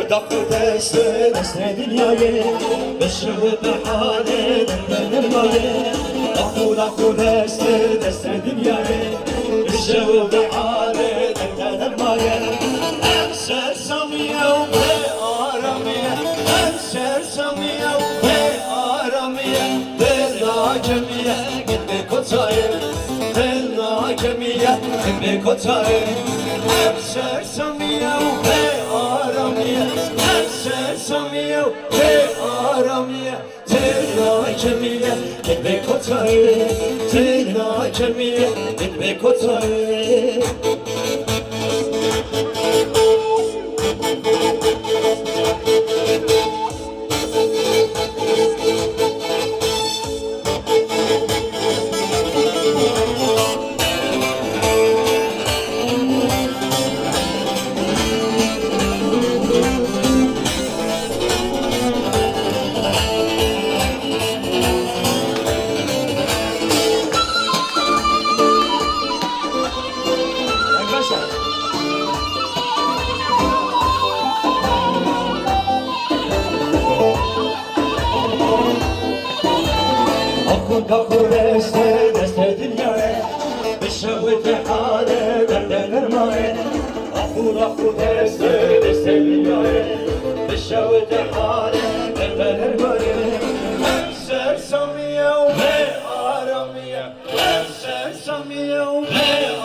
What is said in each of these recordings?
داخل دست دنیای بشه به حال دل مایه داخل دست دنیای بشه به حال دل مایه همسر سامیه و به آرامیه همسر سامیه و به آرامیه دل ناکمیه گit به کتایه دل ناکمیه گit به کتایه همسر سامیه و به آرامیه همسر سامیه و به آرامیه دل ناکمیه گit به کتایه دل ناکمیه گit به کتایه داخل دست دنیای بشه به حال دل مایه داخل دست دنیای بشه به حال دل مایه همسر سامیه و به آرامیه همسر سامیه و به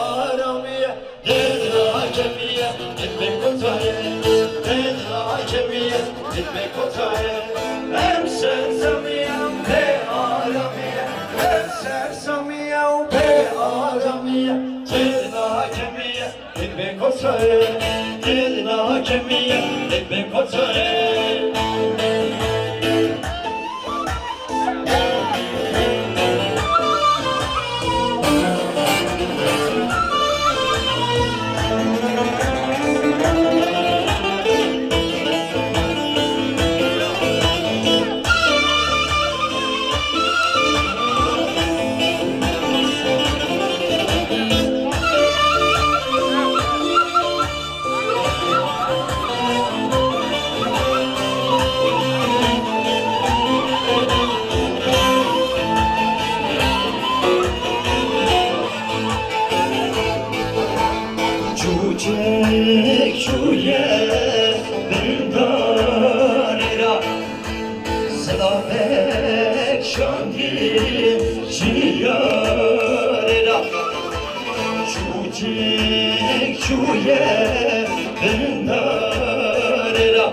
آرامیه دل ناکمیه گit به کتایه دل ناکمیه git به کتایه همسر سامیه و به آرامیه همسر سامیه و به آرامیه دل ناکمیه git به کتایه دل ناکمیه git به کتایه Çuye bindari ra Selavek şandi şiyari ra Çuye bindari ra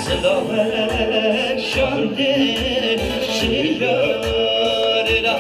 Selavek şandi şiyari ra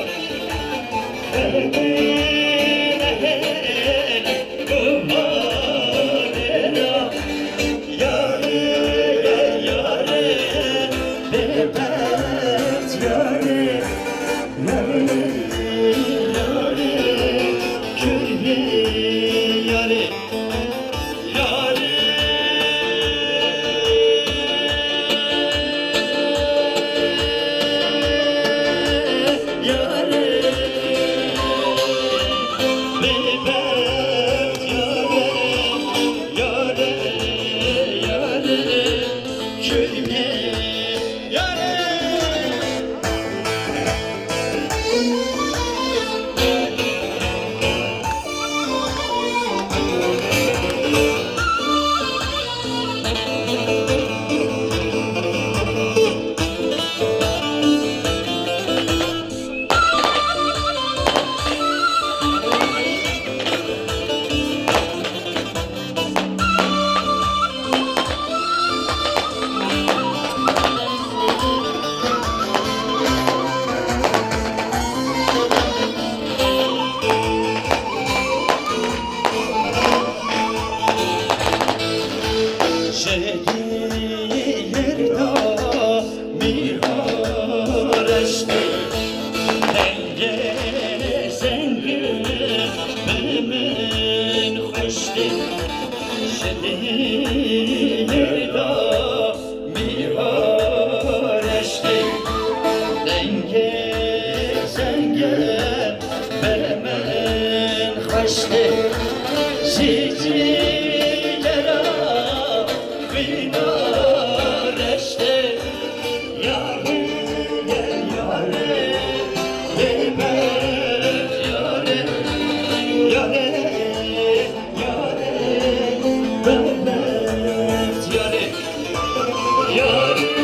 vina reşte yare yare Mehmet yare yare yare Mehmet yare yare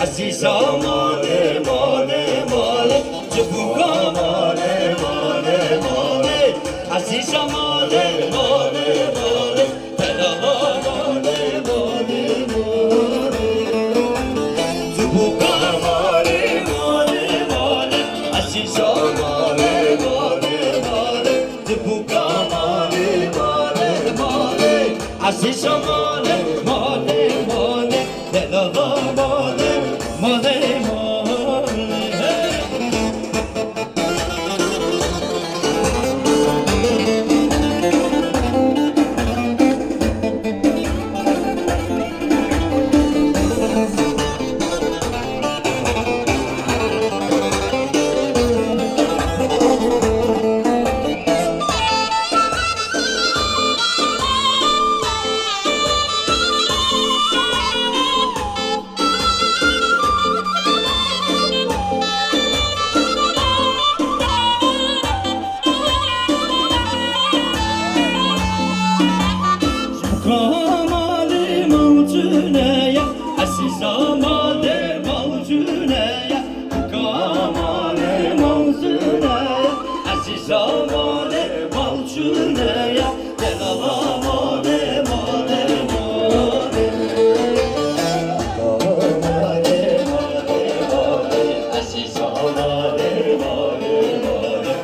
Aziza male male male Cebuka male male male Aziza male male male Bedava male male male Cebuka male male male Aziza male male male Cebuka male male male Aziza male male male Bedava male male male Kamale mavcuneye Aziza male mavcuneye Kamale mavcuneye Aziza male mavcuneye Delala male male male Kamale male male Aziza male male male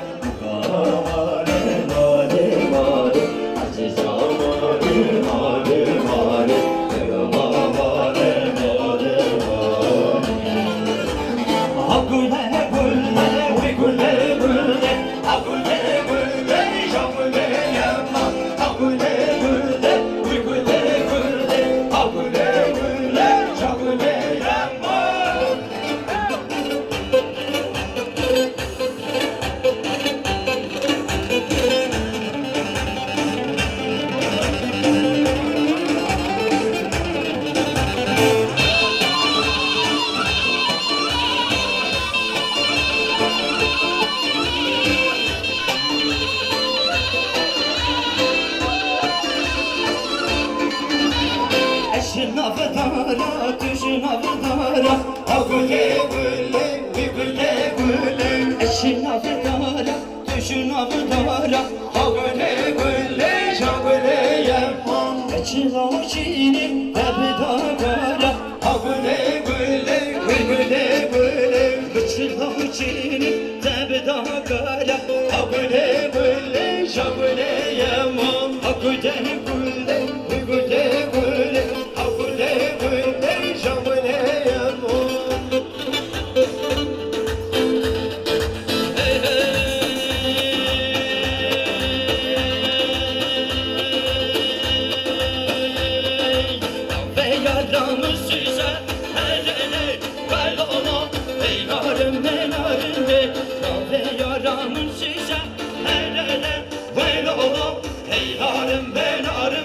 Kamale male male Aziza Şınavdara, düşünavdara, agule güle, güle güle. Şınavdara, düşünavdara, agule güle, şagule yapam. Çiloşini, ebedagara, agule güle, güle güle. Çiloşini, ebedagara, agule güle, şagule yapam. Agule güle, güle güle. Yaramı size her ele ver ola Eylarım eylarım de Ve yaramı size her ele ver ola Eylarım eylarım